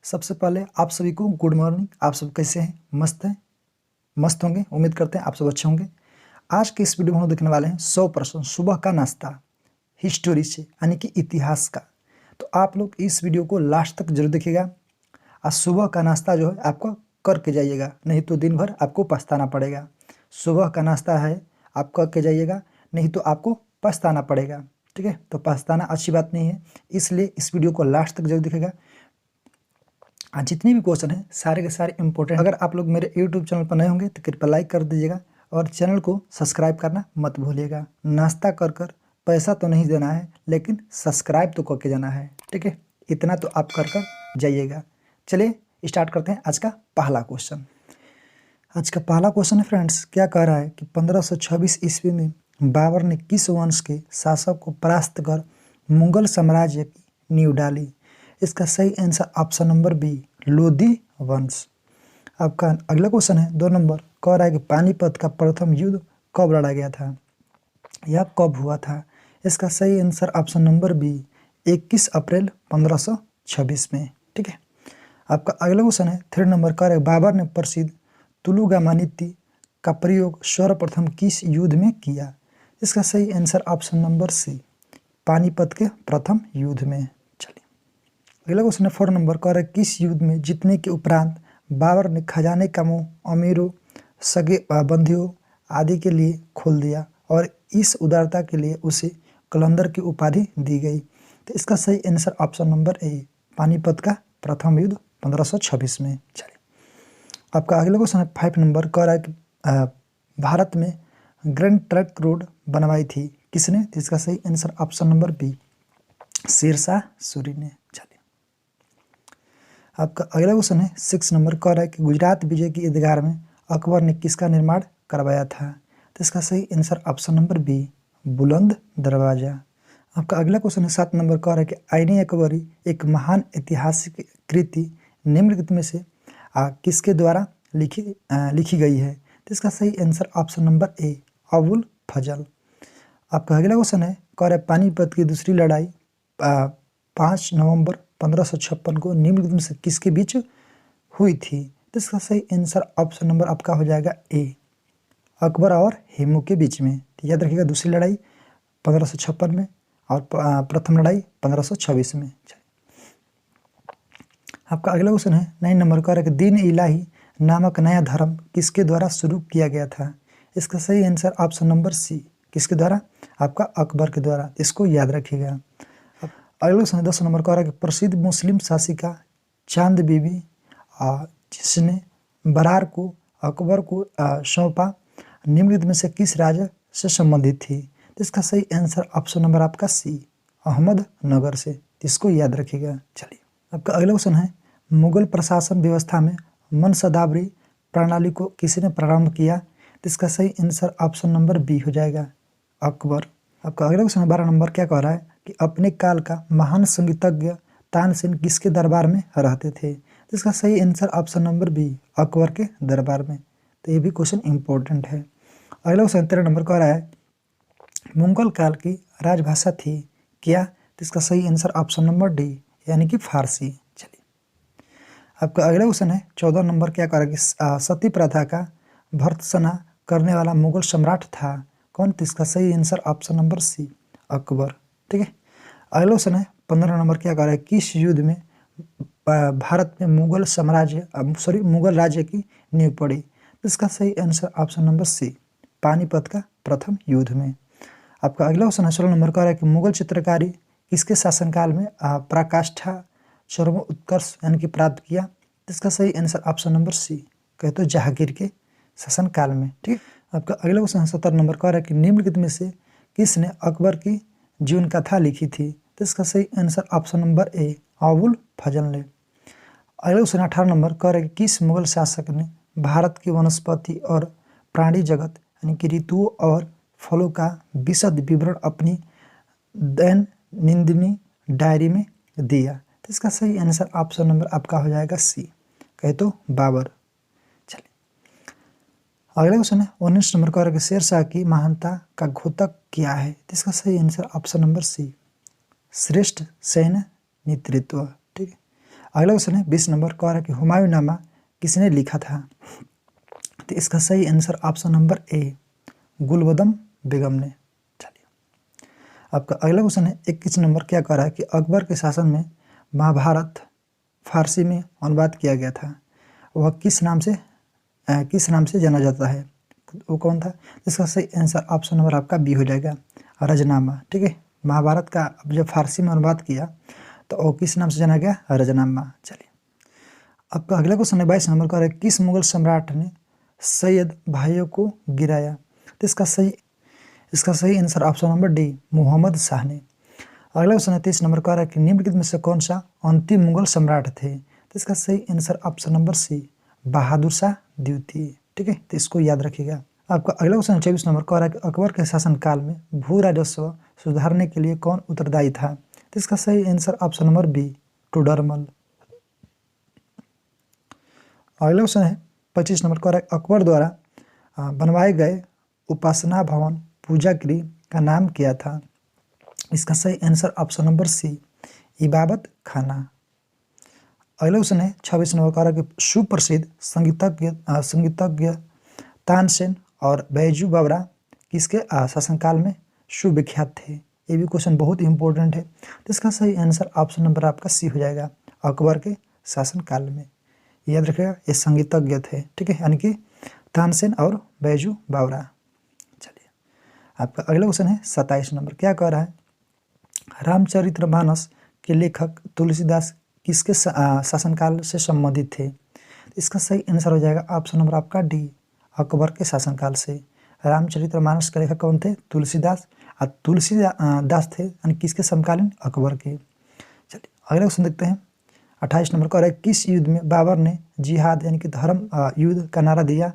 सबसे पहले आप सभी को गुड मॉर्निंग। आप सब कैसे हैं? मस्त हैं? मस्त होंगे, उम्मीद करते हैं आप सब अच्छे होंगे। आज के इस वीडियो में हम देखने वाले हैं 100% सुबह का नाश्ता हिस्टोरी से, यानी कि इतिहास का। तो आप लोग इस वीडियो को लास्ट तक जरूर देखिएगा। आज सुबह का नाश्ता जो है आपको करके जाइएगा, नहीं तो दिन भर आपको पछताना पड़ेगा। सुबह का नाश्ता है, आप करके जाइएगा, नहीं तो आपको पछताना पड़ेगा। ठीक है, तो पछताना अच्छी बात नहीं है, इसलिए इस वीडियो को लास्ट तक जरूर दिखेगा। आज जितने भी क्वेश्चन हैं सारे के सारे इंपॉर्टेंट। अगर आप लोग मेरे यूट्यूब चैनल पर नए होंगे तो कृपया लाइक कर दीजिएगा और चैनल को सब्सक्राइब करना मत भूलिएगा। नाश्ता कर कर पैसा तो नहीं देना है, लेकिन सब्सक्राइब तो करके जाना है। ठीक है, इतना तो आप कर कर जाइएगा। चलिए स्टार्ट करते हैं आज का पहला क्वेश्चन। आज का पहला क्वेश्चन है फ्रेंड्स, क्या कह रहा है कि 1526 ईस्वी में बाबर ने किस वंश के शासक को परास्त कर मुगल साम्राज्य की नींव डाली? इसका सही answer option number B, Lodhi वंश। आपका अगला क्वेश्चन है 2 नंबर, कह रहा है कि पानीपत का प्रथम युद्ध कब लड़ा गया था या कब हुआ था? इसका सही आंसर ऑप्शन नंबर बी, 21 अप्रैल 1526 में। ठीक है, आपका अगला क्वेश्चन है 3 नंबर, कह रहा है बाबर ने प्रसिद्ध तुलुगामा नीति का प्रयोग सर्वप्रथम किस युद्ध में किया? इसका सही answer option number C, Panipat के प्रथम युद्ध में। चलिए अगला क्वेश्चन है 4 नंबर, कह रहा है किस युद्ध में जीतने के उपरांत बाबर ने खजाने का मुंह अमीरों, सगे बंदियों आदि के लिए खोल दिया और इस उदारता के लिए उसे कलंदर की उपाधि दी गई? तो इसका सही आंसर ऑप्शन नंबर ए, पानीपत का प्रथम युद्ध 1526 में। चलिए आपका अगला क्वेश्चन है 5 नंबर, कह रहा है कि भारत में ग्रैंड ट्रंक रोड बनवाई थी किसने? तो इसका सही answer option number B, Sher Shah Suri ने। चलिए आपका अगला क्वेश्चन है 6 नंबर, कह रहा है कि गुजरात विजय की ईदगाह में अकबर ने किसका निर्माण करवाया था? तो इसका सही आंसर ऑप्शन नंबर बी, बुलंद दरवाजा। आपका अगला क्वेश्चन है 7 नंबर, कह रहा है कि आईने अकबरी एक महान ऐतिहासिक कृति निम्नलिखित में से किसके द्वारा लिखी गई है? तो इसका सही answer option number A, Abul Fazal. आपका अगला क्वेश्चन है, कह रहा है पानीपत की दूसरी लड़ाई 5 नवंबर 1556 को निम्नलिखित में से किसके बीच हुई थी? तो इसका सही आंसर ऑप्शन नंबर आपका हो जाएगा ए, अकबर और हेमू के बीच में। तो याद रखिएगा, दूसरी लड़ाई 1556 में और प्रथम लड़ाई 1526 में। आपका अगला क्वेश्चन है 9 नंबर, कह रहा है कि दीन इलाही नामक नया धर्म किसके द्वारा शुरू किया गया था? इसका सही आंसर ऑप्शन नंबर सी, किसके द्वारा? आपका अकबर के द्वारा। इसको याद रखिएगा। अगला क्वेश्चन है 10 नंबर, कह रहा है कि प्रसिद्ध मुस्लिम शासिका चांद बीबी जिसने बरार को अकबर को सौंपा निम्नलिखित में से किस राज्य से संबंधित थी? तो इसका सही आंसर ऑप्शन नंबर आपका सी, अहमदनगर से। इसको याद रखिएगा। चलिए आपका अगला क्वेश्चन है, मुगल प्रशासन व्यवस्था में मनसदाबरी प्रणाली को किसने प्रारंभ किया? तो इसका सही आंसर ऑप्शन नंबर बी हो जाएगा, अकबर। आपका अगला क्वेश्चन 12 नंबर, क्या कह रहा है कि अपने काल का महान संगीतज्ञ तानसेन किसके दरबार में रहते थे? तो इसका सही answer option number B, Akbar के दरबार में। तो ये भी क्वेश्चन इंपॉर्टेंट है। अगला क्वेश्चन 13 नंबर, कह रहा है मुगल काल की राजभाषा थी क्या? तो इसका सही आंसर ऑप्शन नंबर डी, यानी कि फारसी। चलिए आपका अगला क्वेश्चन है 14 नंबर, क्या कह रहा है कि सती प्रथा का भर्त्सना करने वाला मुगल सम्राट था कौन? तो इसका सही answer option number C, Akbar. ठीक है, अगला क्वेश्चन है 15 नंबर, क्या कह रहा है किस युद्ध में भारत में मुगल राज्य की नींव पड़ी? तो इसका सही answer option number C, Panipat का प्रथम युद्ध में। आपका अगला क्वेश्चन है 16 नंबर, कह रहा है कि मुगल चित्रकारी किसके शासनकाल में पराकाष्ठा चरमोत्कर्ष यानी कि प्राप्त किया? तो इसका सही आंसर ऑप्शन नंबर सी, कहे तो जहांगीर के शासनकाल में। ठीक है, आपका अगला क्वेश्चन है 17 नंबर, कह रहा है कि निम्नलिखित में से किसने अकबर की जीवन कथा लिखी थी? तो इसका सही answer option number A, Abul Fazal ने। अगला क्वेश्चन 18 नंबर, कह रहा है कि किस मुगल शासक ने भारत की वनस्पति और प्राणी जगत यानी कि ऋतुओं और फलों का विशद विवरण अपनी दैनंदिनी डायरी में दिया? तो इसका सही आंसर ऑप्शन नंबर आपका हो जाएगा सी, कहे तो बाबर। चलिए अगला क्वेश्चन है 19 नंबर, कह रहा है कि शेरशाह की महानता का घोतक क्या है? तो इसका सही आंसर ऑप्शन नंबर सी, श्रेष्ठ सैन्य नेतृत्व। ठीक है, अगला क्वेश्चन है 20 नंबर का है कि हुमायूंनामा किसने लिखा था? तो इसका सही आंसर ऑप्शन नंबर ए, गुलबदम बेगम ने। चलिए आपका अगला क्वेश्चन है 21 नंबर क्या कह रहा है कि अकबर के शासन में महाभारत फारसी में अनुवाद किया गया था, वह किस नाम से जाना जाता है? वो कौन था? इसका सही आंसर ऑप्शन नंबर आपका बी हो जाएगा, रजनामा। ठीक है, महाभारत का जब फारसी में अनुवाद किया तो वो किस नाम से जाना गया? रजनामा। चलिए आपका अगला क्वेश्चन है 22 नंबर का है किस मुगल सम्राट ने सैयद भाइयों को गिराया? तो इसका सही answer option number D, Mohammad Shah ने। अगला क्वेश्चन है 23 नंबर का है कि निम्नलिखित में से कौन सा अंतिम मुगल सम्राट थे? तो इसका सही आंसर ऑप्शन नंबर सी, बहादुर शाह द्वितीय। ठीक है, तो इसको याद रखिएगा। आपका अगला क्वेश्चन 24 नंबर का है कि अकबर के शासनकाल में भू राजस्व सुधारने के लिए कौन उत्तरदायी था? तो इसका सही answer option number B, Todarmal. अगला क्वेश्चन है 25 नंबर का अकबर द्वारा बनवाए गए उपासना भवन पूजा गृह का नाम क्या था? इसका सही आंसर ऑप्शन नंबर सी, इबादत खाना। अगला क्वेश्चन है 26 नंबर का कि सुप्रसिद्ध संगीतज्ञ तानसेन और बैजू बावरा किसके शासनकाल में सुविख्यात थे? ये भी क्वेश्चन बहुत इंपॉर्टेंट है। तो इसका सही आंसर ऑप्शन नंबर आपका सी हो जाएगा, अकबर के शासनकाल में। याद रखिएगा ये संगीतज्ञ थे। ठीक है, यानी कि तानसेन और बैजू बावरा। चलिए आपका अगला क्वेश्चन है 27 नंबर क्या कह रहा है? रामचरितमानस के लेखक तुलसीदास किसके शासनकाल से संबंधित थे? इसका सही आंसर हो जाएगा ऑप्शन नंबर आपका डी, अकबर के शासनकाल से। रामचरितमानस के लेखक कौन थे? तुलसीदास। और तुलसीदास थे यानी किसके समकालीन? अकबर के। चलिए अगला क्वेश्चन देखते हैं 28 नंबर का किस युद्ध में बाबर ने जिहाद यानी कि धर्म युद्ध का नारा दिया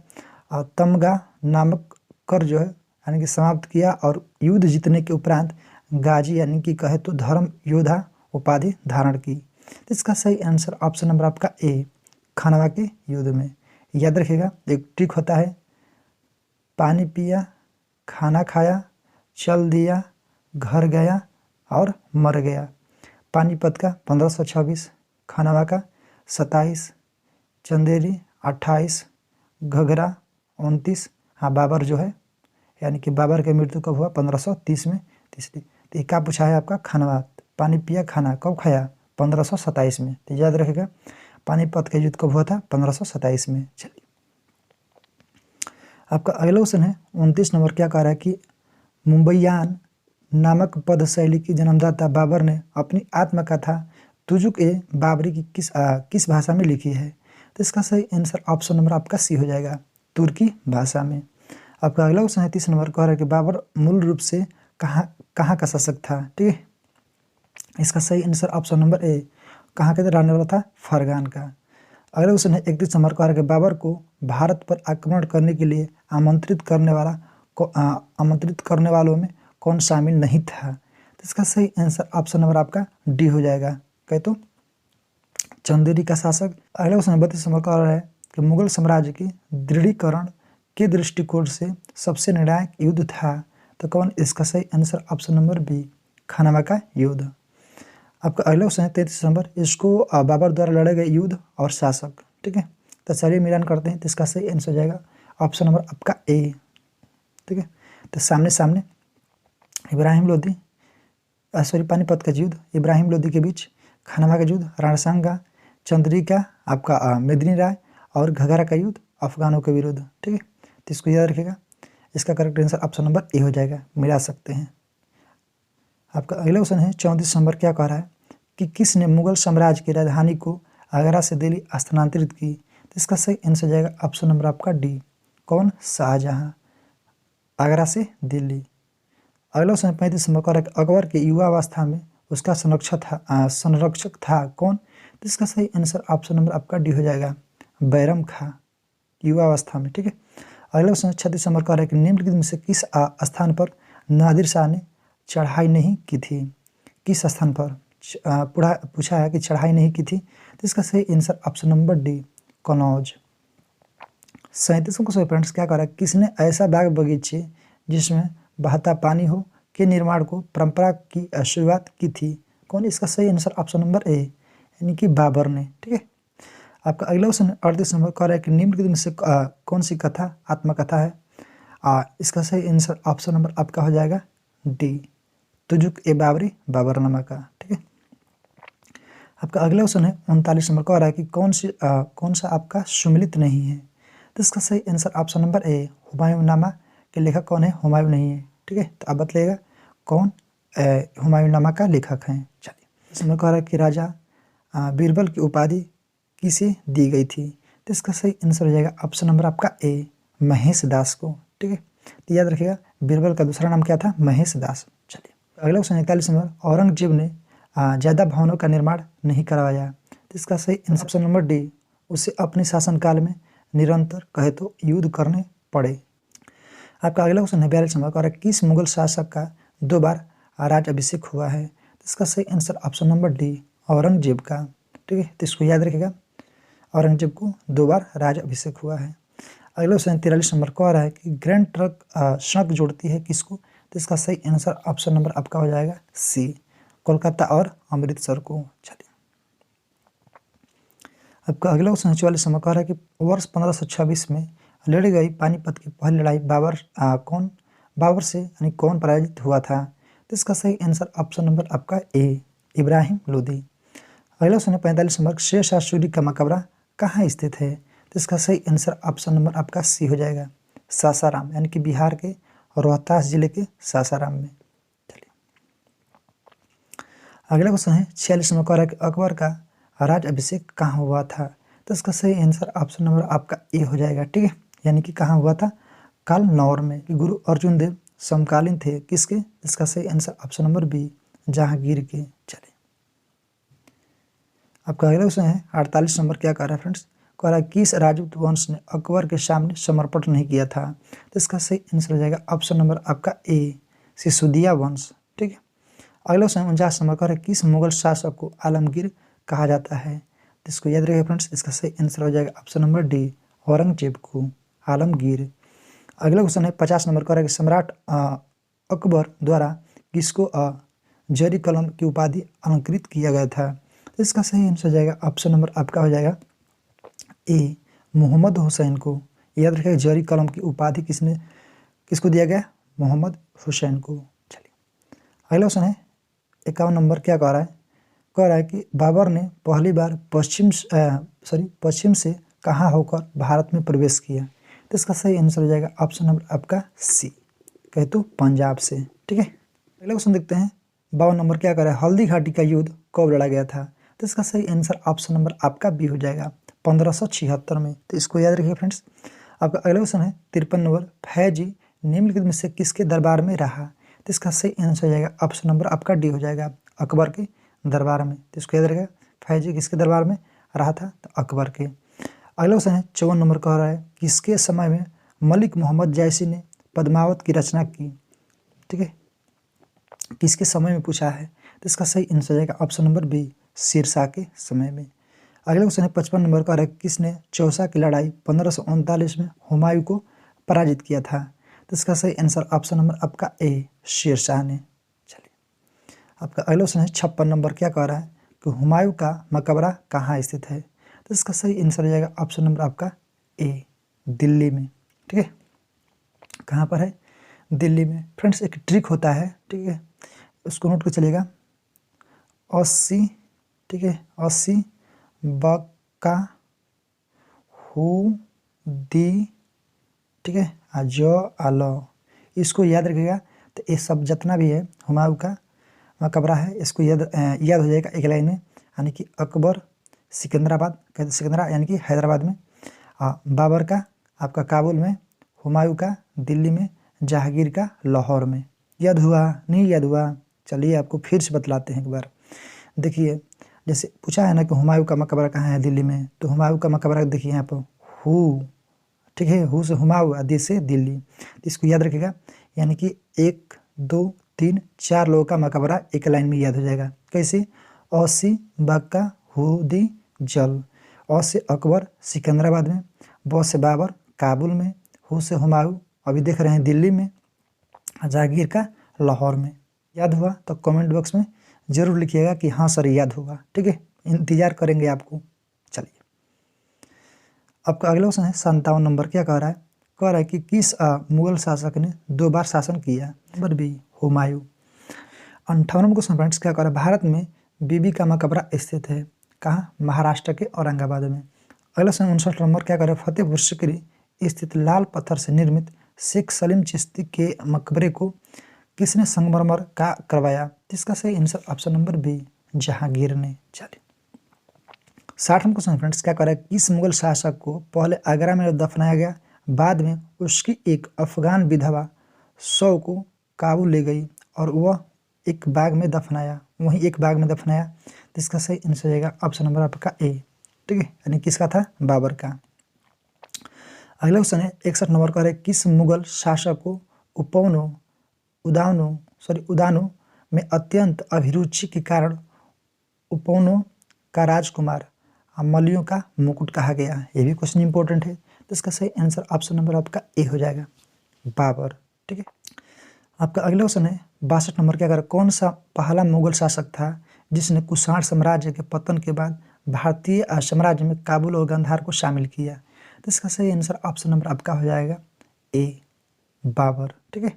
और तमगा नामक कर जो है यानी कि समाप्त किया और युद्ध जीतने के उपरांत गाजी यानी कि कहे तो धर्म योद्धा उपाधि धारण की? तो इसका सही आंसर ऑप्शन नंबर आपका ए, खानवा के युद्ध में। याद रखिएगा एक ट्रिक होता है, पानी पिया, खाना खाया, चल दिया, घर गया और मर गया। पानीपत का 1526, खानवा का 27, चंदेरी 28, घघरा 29। हाँ बाबर जो है यानी कि बाबर की मृत्यु कब हुआ? 1530 में। तीसरी तो क्या पूछा है आपका? खानवा, पानी पिया, खाना कब खाया? 1527 में। तो याद रखेगा पानीपत का युद्ध कब हुआ था? 1527 में। चलिए आपका अगला क्वेश्चन है 29 नंबर क्या कह रहा है कि मुंबईयान नामक पद शैली की जन्मदाता बाबर ने अपनी आत्मकथा तुजुक ए बाबरी की किस भाषा में लिखी है? तो इसका सही आंसर ऑप्शन नंबर आपका सी हो जाएगा, तुर्की भाषा में। आपका अगला क्वेश्चन है 30 नंबर कह रहा है कि बाबर मूल रूप से कहाँ का शासक था? ठीक है, इसका सही आंसर ऑप्शन नंबर ए, कहाँ के रहने वाला था? फरगान का। अगला क्वेश्चन है 31 नंबर कह रहा है कि बाबर को भारत पर आक्रमण करने के लिए आमंत्रित करने वालों में कौन शामिल नहीं था? तो इसका सही आंसर ऑप्शन नंबर आपका डी हो जाएगा, कहे तो चंदेरी का शासक। अगला क्वेश्चन 32 नंबर कह रहा है कि मुगल साम्राज्य की दृढ़ीकरण के दृष्टिकोण से सबसे निर्णायक युद्ध था तो कौन? इसका सही आंसर ऑप्शन नंबर बी, खानवा का युद्ध। आपका अगला क्वेश्चन है 33 नंबर, इसको बाबर द्वारा लड़े गए युद्ध और शासक। ठीक है, तो चलिए मिलान करते हैं। तो इसका सही आंसर हो जाएगा ऑप्शन नंबर आपका ए। ठीक है, तो सामने इब्राहिम लोदी पानीपत का युद्ध इब्राहिम लोदी के बीच, खानवा का युद्ध रणसंगा, चंद्रिका आपका मेदिनी राय और घघरा का युद्ध अफगानों के विरुद्ध। ठीक है, तो इसको याद रखिएगा। इसका करेक्ट आंसर ऑप्शन नंबर ए हो जाएगा, मिला सकते हैं। आपका अगला क्वेश्चन है 34 नंबर क्या कह रहा है कि किसने मुगल साम्राज्य की राजधानी को आगरा से दिल्ली स्थानांतरित की? तो इसका सही आंसर जाएगा ऑप्शन नंबर आपका डी, कौन? शाहजहां, आगरा से दिल्ली। अगला क्वेश्चन 35 नंबर कह रहा है कि अकबर के युवावस्था में उसका संरक्षक था कौन? तो इसका सही आंसर ऑप्शन नंबर आपका डी हो जाएगा, बैरम खां, युवावस्था में। ठीक है, अगला क्वेश्चन 36 नंबर कह रहा है कि निम्नलिखित में से किस स्थान पर नादिर शाह ने चढ़ाई नहीं की थी? किस स्थान पर पूछा है कि चढ़ाई नहीं की थी? तो इसका सही answer option number D, Kannauj. 37 को फ्रेंड्स क्या कह रहा है, किसने ऐसा बाग बगीचे जिसमें बहता पानी हो के निर्माण को परंपरा की शुरुआत की थी? कौन? इसका सही आंसर ऑप्शन नंबर ए, यानी कि बाबर ने। ठीक है, आपका अगला क्वेश्चन 38 नंबर कह रहा है कि निम्नलिखित में से कौन सी कथा आत्मकथा है। इसका सही आंसर ऑप्शन नंबर आपका हो जाएगा डी, तुजुक ए बाबरी, बाबरनामा का। ठीक है, आपका अगला क्वेश्चन है 39 नंबर कह रहा है कि कौन सा आपका सुमिलित नहीं है। तो इसका सही आंसर ऑप्शन नंबर ए, हुमायूं नामा के लेखक कौन है, हुमायूं नहीं है। ठीक है, तो आप बतलाइएगा कौन हुमायूं नामा का लेखक हैं। चलिए, इस नंबर कह रहा है कि राजा बीरबल की उपाधि किसे दी गई थी। तो इसका सही आंसर हो जाएगा ऑप्शन नंबर आपका ए, महेश दास को। ठीक है, तो याद रखिएगा बीरबल का दूसरा नाम क्या था, महेश दास। चलिए, अगला क्वेश्चन 41 नंबर, औरंगजेब ने ज़्यादा भवनों का निर्माण नहीं करवाया। तो इसका सही ऑप्शन नंबर डी, उसे अपने शासनकाल में निरंतर कहे तो युद्ध करने पड़े। आपका अगला क्वेश्चन है 42 नंबर का, किस मुगल शासक का 2 बार राज अभिषेक हुआ है। तो इसका सही answer option number D, Aurangzeb का। ठीक है, तो इसको याद रखिएगा, औरंगजेब को 2 बार राज अभिषेक हुआ है। अगला क्वेश्चन 43 नंबर को आ रहा है कि ग्रैंड ट्रक सड़क जोड़ती है किसको। तो इसका सही आंसर ऑप्शन नंबर आपका हो जाएगा सी, कोलकाता और अमृतसर को। चलिए, आपका अगला क्वेश्चन 44 नंबर कह रहा है कि वर्ष 1526 में लड़ी गई पानीपत की पहली लड़ाई बाबर से यानी कौन पराजित हुआ था। तो इसका सही आंसर ऑप्शन नंबर आपका ए, इब्राहिम लोदी। अगला क्वेश्चन है 45 नंबर, शेर शाह सूरी का मकबरा कहाँ स्थित है। तो इसका सही आंसर ऑप्शन नंबर आपका सी हो जाएगा, सासाराम, यानी कि बिहार के रोहतास जिले के सासाराम में। चलिए, अगला क्वेश्चन है 46 नंबर कह रहा है कि अकबर का राज अभिषेक कहाँ हुआ था। तो इसका सही आंसर ऑप्शन नंबर आपका ए हो जाएगा। ठीक है, यानी कि कहाँ हुआ था, कालनौर में। कि गुरु अर्जुन देव समकालीन थे किसके। इसका सही answer option number B, Jahangir के। चलिए, आपका अगला क्वेश्चन है 48 नंबर, क्या कह रहा है फ्रेंड्स, कह रहा है किस राजपूत वंश ने अकबर के सामने समर्पण नहीं किया था। तो इसका सही आंसर हो जाएगा ऑप्शन नंबर आपका ए, सिसोदिया वंश। ठीक है, अगला क्वेश्चन 49 नंबर कह रहा है किस मुगल शासक को आलमगीर कहा जाता है। तो इसको याद रखिएगा फ्रेंड्स, इसका सही आंसर हो जाएगा ऑप्शन नंबर डी, औरंगजेब को आलमगीर। अगला क्वेश्चन है 50 नंबर कह रहा है कि सम्राट अकबर द्वारा किसको जरी कलम की उपाधि अलंकृत किया गया था। तो इसका सही आंसर हो जाएगा ऑप्शन नंबर आपका हो जाएगा ए, मोहम्मद हुसैन को। याद रखिएगा जरी कलम की उपाधि किसको दिया गया, मोहम्मद हुसैन को। चलिए, अगला क्वेश्चन है 51 नंबर, क्या कह रहा है कि बाबर ने पहली बार पश्चिम से कहाँ होकर भारत में प्रवेश किया। तो इसका सही आंसर हो जाएगा ऑप्शन नंबर आपका सी, कहे तो पंजाब से। ठीक है, अगला क्वेश्चन देखते हैं 52 नंबर, क्या कह रहा है हल्दी घाटी का युद्ध कब लड़ा गया था। तो इसका सही आंसर ऑप्शन नंबर आपका बी हो जाएगा, 1576 में। तो इसको याद रखिए फ्रेंड्स। आपका अगला क्वेश्चन है 53 नंबर, फैजी निम्नलिखित में से किसके दरबार में रहा। तो इसका सही आंसर हो जाएगा ऑप्शन नंबर आपका डी हो जाएगा, अकबर के दरबार में। तो इसको याद रखिएगा, फैजी किसके दरबार में रहा था, तो अकबर के। अगला क्वेश्चन है 54 नंबर कह रहा है किसके समय में मलिक मोहम्मद जैसी ने पद्मावत की रचना की। ठीक है, किसके समय में पूछा है। तो इसका सही आंसर हो जाएगा ऑप्शन नंबर बी, शेरशाह के समय में। अगला क्वेश्चन है 55 नंबर का है किसने चौसा की लड़ाई 1539 में हुमायूं को पराजित किया था। तो इसका सही आंसर ऑप्शन नंबर आपका ए, शेरशाह ने। चलिए, आपका अगला क्वेश्चन है 56 नंबर, क्या कह रहा है कि हुमायूं का मकबरा कहाँ स्थित है। तो इसका सही आंसर हो जाएगा ऑप्शन नंबर आपका ए, दिल्ली में। ठीक है, कहाँ पर है, दिल्ली में। फ्रेंड्स एक ट्रिक होता है, ठीक है, उसको नोट कर चलिएगा। 80, ठीक है, 80 बका हु दी, ठीक है, जो आलो, इसको याद रखिएगा। तो ये सब जितना भी है हुमायूं का मकबरा है, इसको याद हो जाएगा एक लाइन में, यानी कि अकबर सिकंदराबाद, कहते सिकंदरा यानी कि हैदराबाद में, बाबर का आपका काबुल में, हुमायूं का दिल्ली में, जहांगीर का लाहौर में। याद हुआ, नहीं याद हुआ, चलिए आपको फिर से बतलाते हैं एक बार। देखिए, जैसे पूछा है ना कि हुमायूं का मकबरा कहाँ है, दिल्ली में। तो हुमायूं का मकबरा देखिए यहाँ पर हु, ठीक है, हु से हुमायूं, दी से दिल्ली। तो इसको याद रखिएगा, यानी कि 1 2 3 4 लोगों का मकबरा एक लाइन में याद हो जाएगा। कैसे, 80 बक्का हु दी जल, औ से अकबर सिकंदराबाद में, ब से बाबर काबुल में, हु से हुमायूं अभी देख रहे हैं दिल्ली में, जहांगीर का लाहौर में। याद हुआ तो कमेंट बॉक्स में ज़रूर लिखिएगा कि हाँ सर याद होगा। ठीक है, इंतजार करेंगे आपको। चलिए आपका अगला क्वेश्चन है 57 नंबर। क्या कह रहा है? कह रहा है कि किस मुगल शासक ने 2 बार शासन किया? Number B Humayun. 58 question friends क्या कह रहा है? भारत में बीबी का मकबरा स्थित है कहाँ? महाराष्ट्र के औरंगाबाद में। अगला क्वेश्चन 59 नंबर क्या कह रहा है? फतेहपुर सीकरी स्थित लाल पत्थर से निर्मित शेख सलीम चिश्ती के मकबरे को किसने संगमरमर का करवाया? इसका सही answer option number B Jahangir ने। चलिए 60वां क्वेश्चन फ्रेंड्स क्या कर रहा है? किस मुगल शासक को पहले आगरा में दफनाया गया, बाद में उसकी एक अफगान विधवा शव को काबू ले गई और वह एक बाग में दफनाया, वहीं एक बाग में दफनाया? तो इसका सही आंसर रहेगा ऑप्शन नंबर आपका ए। ठीक है, यानी किसका था? बाबर का। अगला क्वेश्चन है 61 नंबर का है किस मुगल शासक को उदानो में अत्यंत अभिरुचि के कारण उपौनो का राजकुमार मलियों का मुकुट कहा गया? ये भी क्वेश्चन इंपॉर्टेंट है। तो इसका सही आंसर ऑप्शन नंबर आपका ए हो जाएगा, बाबर। ठीक है, आपका अगला क्वेश्चन है 62 नंबर। क्या कर कौन सा पहला मुगल शासक था जिसने कुषाण साम्राज्य के पतन के बाद भारतीय साम्राज्य में काबुल और गांधार को शामिल किया? तो इसका सही आंसर ऑप्शन नंबर आपका हो जाएगा ए, बाबर। ठीक है,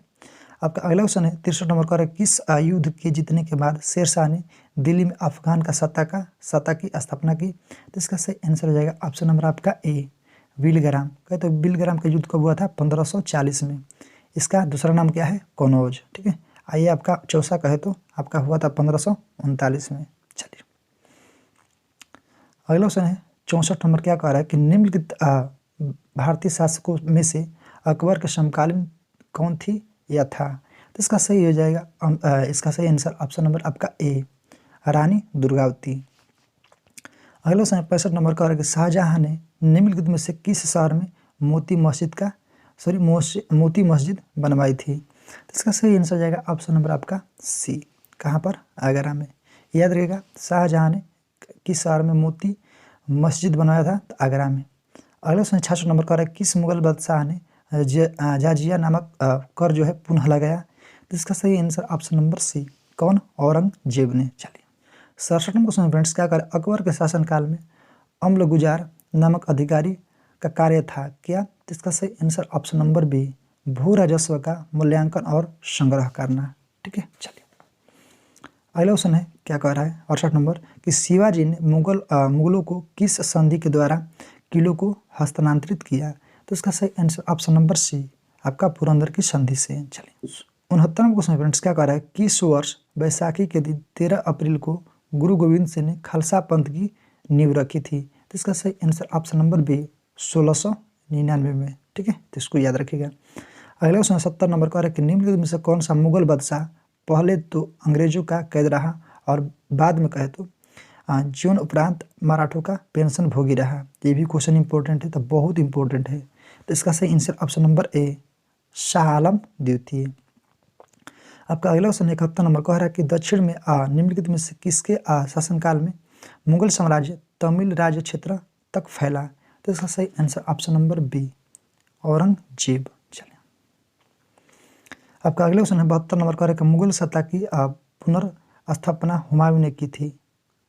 आपका अगला क्वेश्चन है 63 नंबर का, किस युद्ध के जीतने के बाद शेरशाह ने दिल्ली में अफगान का सत्ता की स्थापना की? तो इसका सही आंसर हो जाएगा ऑप्शन नंबर आपका ए, बिलग्राम। कहे तो बिलग्राम का युद्ध कब हुआ था? 1540 में। इसका दूसरा नाम क्या है? कनौज। ठीक है, आइए आपका चौसा कहे तो आपका हुआ था 1539 में। चलिए अगला क्वेश्चन है 64 नंबर। क्या कह रहा है कि निम्नलिखित भारतीय शासकों में से अकबर के समकालीन कौन थी या था? तो इसका सही हो जाएगा इसका सही आंसर ऑप्शन नंबर आपका ए, रानी दुर्गावती। अगला क्वेश्चन 65 नंबर का है कि शाहजहां ने निम्नलिखित में से किस शहर में मोती मस्जिद बनवाई थी? तो इसका सही आंसर हो जाएगा ऑप्शन नंबर आपका सी, कहाँ पर? आगरा में। याद रखिएगा शाहजहां ने किस शहर में मोती मस्जिद बनवाया था? तो आगरा में। अगला क्वेश्चन 66 नंबर का है किस मुगल बादशाह ने जाजिया नामक कर जो है पुनः लगाया? तो इसका सही आंसर ऑप्शन नंबर सी, कौन? औरंगजेब ने। चलिए 67 नंबर क्वेश्चन फ्रेंड्स क्या करें? अकबर के शासनकाल में अम्ल गुजार नामक अधिकारी का कार्य था क्या? तो इसका सही आंसर ऑप्शन नंबर बी, भू राजस्व का मूल्यांकन और संग्रह करना। ठीक है, चलिए अगला क्वेश्चन है क्या कह रहा है 68 नंबर कि शिवाजी ने मुगलों को किस संधि के द्वारा किलों को हस्तांतरित किया? तो इसका सही आंसर ऑप्शन नंबर सी, आपका पुरंदर की संधि से। चलिए 69 नंबर क्वेश्चन फ्रेंड्स क्या कह रहा है? किस वर्ष बैसाखी के दिन 13 अप्रैल को गुरु गोविंद सिंह ने खालसा पंथ की नींव रखी थी? तो इसका सही आंसर ऑप्शन नंबर बी, 1699 में। ठीक है, तो इसको याद रखिएगा। अगला क्वेश्चन 70 नंबर का है कि निम्नलिखित में से कौन सा मुगल बादशाह पहले तो अंग्रेजों का कैद रहा और बाद में कहे तो जीवन उपरांत मराठों का पेंशन भोगी रहा? ये भी क्वेश्चन इंपॉर्टेंट है, तो बहुत इंपॉर्टेंट है। तो इसका सही answer option number A, Shah Alam द्वितीय। आपका अगला क्वेश्चन 71 नंबर कह रहा है कि दक्षिण में निम्नलिखित में से किसके शासनकाल में मुगल साम्राज्य तमिल राज्य क्षेत्र तक फैला? तो इसका सही answer option number B, Aurangzeb. चलिए आपका अगला क्वेश्चन है 72 नंबर कह रहा है कि मुगल सत्ता की पुनर्स्थापना हुमायूं ने की थी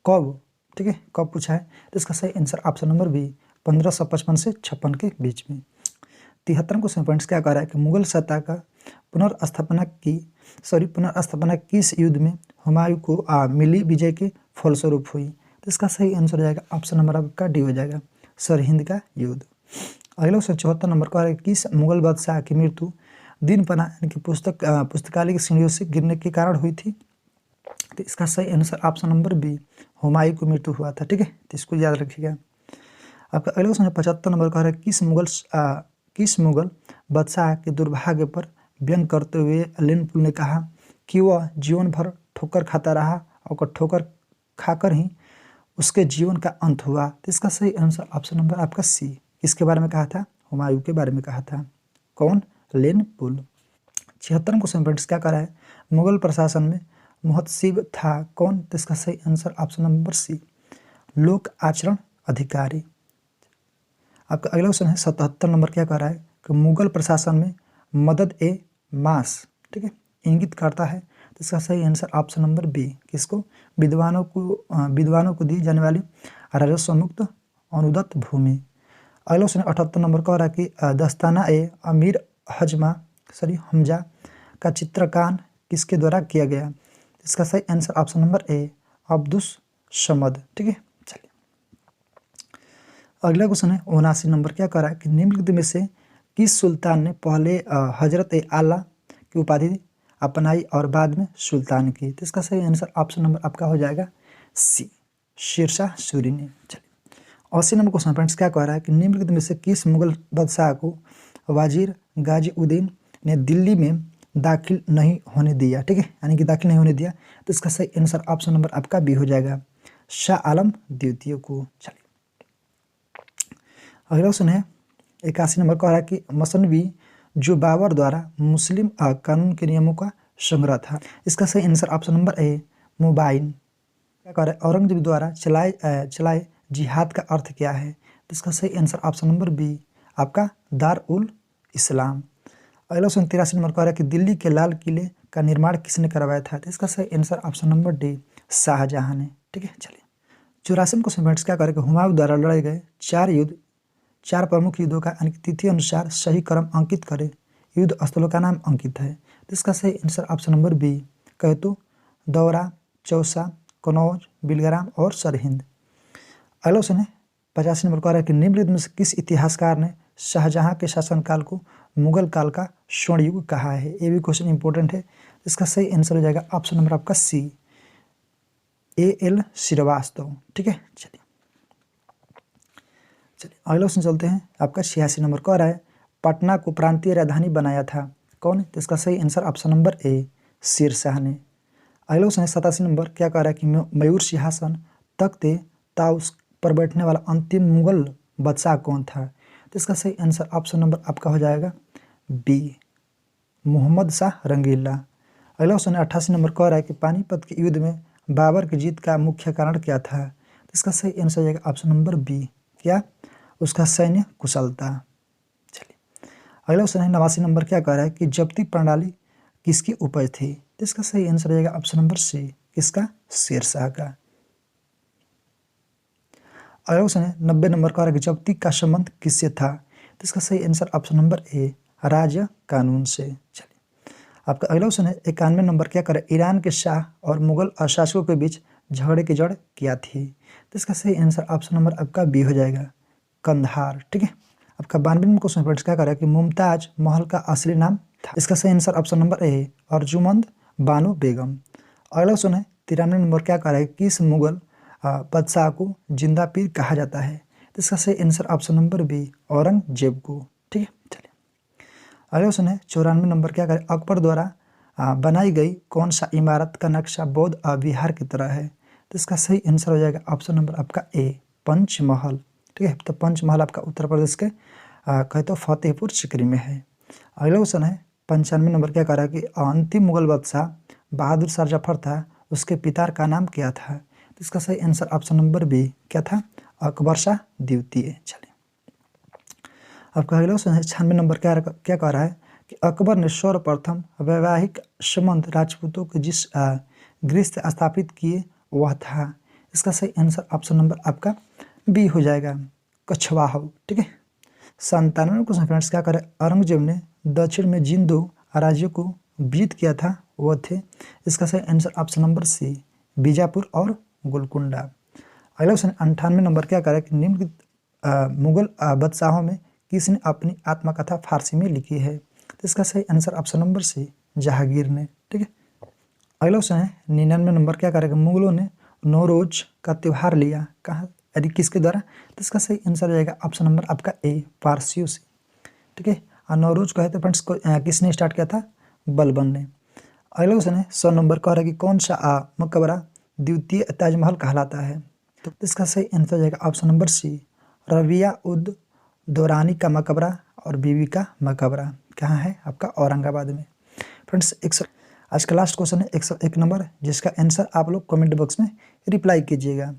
कब? ठीक है, कब पूछा है? तो इसका सही आंसर ऑप्शन नंबर बी, 1555 से 56 के बीच में। 73 क्वेश्चन पॉइंट्स क्या कह रहा है कि मुगल सत्ता का पुनर्स्थापना किस युद्ध में हुमायूं को मिली विजय के फलस्वरूप हुई? तो इसका सही आंसर हो जाएगा ऑप्शन नंबर आपका डी हो जाएगा, सरहिंद का युद्ध। अगला क्वेश्चन 74 नंबर का है किस मुगल बादशाह की मृत्यु दिन पना यानी कि पुस्तकालय की सीढ़ियों से गिरने के कारण हुई थी? तो इसका सही answer option number B, Humayun को मृत्यु हुआ था। ठीक है, तो इसको याद रखिएगा। आपका अगला क्वेश्चन 75 नंबर का है किस मुगल बादशाह के दुर्भाग्य पर व्यंग करते हुए लेनपुल ने कहा कि वह जीवन भर ठोकर खाता रहा और ठोकर खाकर ही उसके जीवन का अंत हुआ? तो इसका सही आंसर ऑप्शन नंबर आपका सी, किसके बारे में कहा था? हुमायूं के बारे में कहा था। कौन? लेनपुल। 76 क्वेश्चन पॉइंट्स क्या कर रहा है? मुगल प्रशासन में मुहतसिब था कौन? तो इसका सही आंसर ऑप्शन नंबर सी, लोक आचरण अधिकारी। आपका अगला क्वेश्चन है 77 नंबर क्या कह रहा है कि मुगल प्रशासन में मदद ए मास, ठीक है, इंगित करता है? तो तो इसका सही आंसर ऑप्शन नंबर बी। किसको? विद्वानों को दी जाने वाली राजस्व मुक्त अनुदत्त भूमि। अगला क्वेश्चन 78 नंबर का हो रहा है कि दस्ताना ए अमीर हमजा का चित्रकार किसके द्वारा किया गया? इसका सही आंसर ऑप्शन नंबर ए अब्दुस समद। ठीक है, चलिए अगला क्वेश्चन है 79 नंबर। क्या कर रहा है कि निम्नलिखित में से किस सुल्तान ने पहले हजरत आला की उपाधि अपनाई और बाद में सुल्तान की? तो इसका सही आंसर ऑप्शन नंबर आपका हो जाएगा सी, शेरशाह सूरी ने। चलिए 80 नंबर क्वेश्चन फ्रेंड्स क्या कह रहा है कि निम्नलिखित में से किस मुगल बादशाह को वजीर गाजीउद्दीन ने दिल्ली में दाखिल नहीं होने दिया? ठीक है, यानी कि दाखिल नहीं होने दिया। तो इसका सही आंसर ऑप्शन नंबर आपका बी हो जाएगा, शाह आलम द्वितीय को। चलिए अगला क्वेश्चन है 81 नंबर का है कि मसनवी जो बाबर द्वारा मुस्लिम कानून के नियमों का संग्रह था। इसका सही आंसर ऑप्शन नंबर ए मुबाइन। क्या कह रहा है औरंगजेब द्वारा चलाए जिहाद का अर्थ क्या है? तो इसका सही आंसर ऑप्शन नंबर बी आपका दार उल इस्लाम। अगला क्वेश्चन 83 नंबर का है कि दिल्ली के लाल किले का निर्माण किसने करवाया था? तो इसका सही answer option number D Shah Jahan ने। ठीक है, चलिए 84 क्वेश्चन क्या करें कि हुमायूं द्वारा लड़े गए चार प्रमुख युद्धों का तिथि अनुसार सही क्रम अंकित करें। युद्ध स्थलों का नाम अंकित है। तो इसका सही आंसर ऑप्शन नंबर बी कहतू, दौरा, चौसा, कनौज, बिलग्राम और सरहिंद। अगला क्वेश्चन है 85 नंबर का है कि निम्नलिखित में से किस इतिहासकार ने शाहजहां के शासनकाल को मुगल काल का स्वर्ण युग कहा है? ये भी क्वेश्चन इंपॉर्टेंट है। इसका सही आंसर हो जाएगा ऑप्शन नंबर आपका सी, A.L. श्रीवास्तव। ठीक है, चलिए अगला क्वेश्चन चलते हैं। आपका 86 नंबर का रहा है पटना को प्रांतीय राजधानी बनाया था कौन? तो इसका सही answer option number A Sher Shah ने। अगला क्वेश्चन है 87 नंबर। क्या कह रहा है कि मयूर सिंहासन तख्ते ताउस पर बैठने वाला अंतिम मुगल बादशाह कौन था? तो इसका सही आंसर ऑप्शन नंबर आपका हो जाएगा बी, मोहम्मद शाह रंगीला। अगला क्वेश्चन है 88 नंबर कह रहा है कि पानीपत के युद्ध में बाबर की जीत का मुख्य कारण क्या था? तो इसका सही आंसर हो जाएगा ऑप्शन नंबर बी, क्या? उसका सैन्य कुशलता। चलिए अगला क्वेश्चन है 89 नंबर। क्या कह रहा है कि जब्ती प्रणाली किसकी उपज थी? तो इसका सही आंसर हो जाएगा ऑप्शन नंबर सी, किसका? शेरशाह का। अगला क्वेश्चन है 90 नंबर का, जब्ती का संबंध किससे था? तो इसका सही आंसर ऑप्शन नंबर ए राज्य कानून से। चलिए आपका अगला क्वेश्चन है 91 नंबर। क्या करे ईरान के शाह और मुगल शासकों के बीच झगड़े की जड़ क्या थी? तो इसका सही आंसर ऑप्शन नंबर आपका बी हो जाएगा, कंधार। ठीक है, आपका 92 नंबर क्वेश्चन फ्रेंड्स क्या करें कि मुमताज महल का असली नाम था? इसका सही answer option number A Arjumand Banu Begum. अगला क्वेश्चन है 93 नंबर। क्या करें किस मुगल बादशाह को जिंदा पीर कहा जाता है? तो इसका सही answer option number B Aurangzeb को। ठीक है, चलिए अगला क्वेश्चन है 94 नंबर। क्या करें अकबर द्वारा बनाई गई कौन सा इमारत का नक्शा बौद्ध विहार की तरह है? तो इसका सही आंसर हो जाएगा ऑप्शन नंबर आपका ए पंचमहल। ठीक है, तो पंचमहल आपका उत्तर प्रदेश के कहे तो फतेहपुर सीकरी में है। अगला क्वेश्चन है 95 नंबर। क्या कह रहा है कि अंतिम मुगल बादशाह बहादुर शाह जफर था, उसके पिता का नाम क्या था? तो इसका सही आंसर ऑप्शन नंबर बी क्या था? अकबर शाह द्वितीय। चलिए आपका अगला क्वेश्चन है 96 नंबर। क्या कह रहा है कि अकबर ने सर्वप्रथम वैवाहिक संबंध राजपूतों के जिस गृह से स्थापित किए वह था? इसका सही आंसर ऑप्शन नंबर आपका बी हो जाएगा, कछवाहा। ठीक है, 97 क्वेश्चन फ्रेंड्स। क्या करें औरंगजेब ने दक्षिण में जिन दो राज्यों को विजित किया था वह थे? इसका सही answer option number C, Bijapur और गोलकुंडा। अगला क्वेश्चन 98 नंबर। क्या करें कि निम्नलिखित मुगल बादशाहों में किसने अपनी आत्मकथा फारसी में लिखी है? तो इसका सही answer option number C, Jahangir ने। ठीक है, अगला क्वेश्चन है 99 नंबर। क्या करेगा मुगलों ने नौरोज का त्यौहार लिया कहाँ, यदि किसके द्वारा? तो इसका सही आंसर हो जाएगा ऑप्शन नंबर आपका ए पारसियों से। ठीक है, और नौरोज कहे तो फ्रेंड्स किसने स्टार्ट किया था? बलबन ने। अगला क्वेश्चन है 100 नंबर कह रहा है कि कौन सा मकबरा द्वितीय ताजमहल कहलाता है? तो इसका सही आंसर हो जाएगा ऑप्शन नंबर सी, रबिया उद दौरानी का मकबरा और बीबी का मकबरा कहाँ है? आपका औरंगाबाद में। फ्रेंड्स आज का लास्ट क्वेश्चन है 101 नंबर, जिसका आंसर आप लोग कमेंट बॉक्स में रिप्लाई कीजिएगा।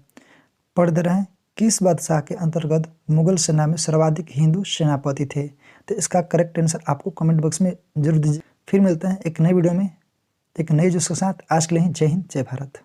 पढ़ दे रहे हैं किस बादशाह के अंतर्गत मुगल सेना में सर्वाधिक हिंदू सेनापति थे? तो इसका करेक्ट आंसर आपको कमेंट बॉक्स में जरूर दीजिए। फिर मिलते हैं एक नई वीडियो में, तो एक नए जोश के साथ आज के लिए जय हिंद जय भारत।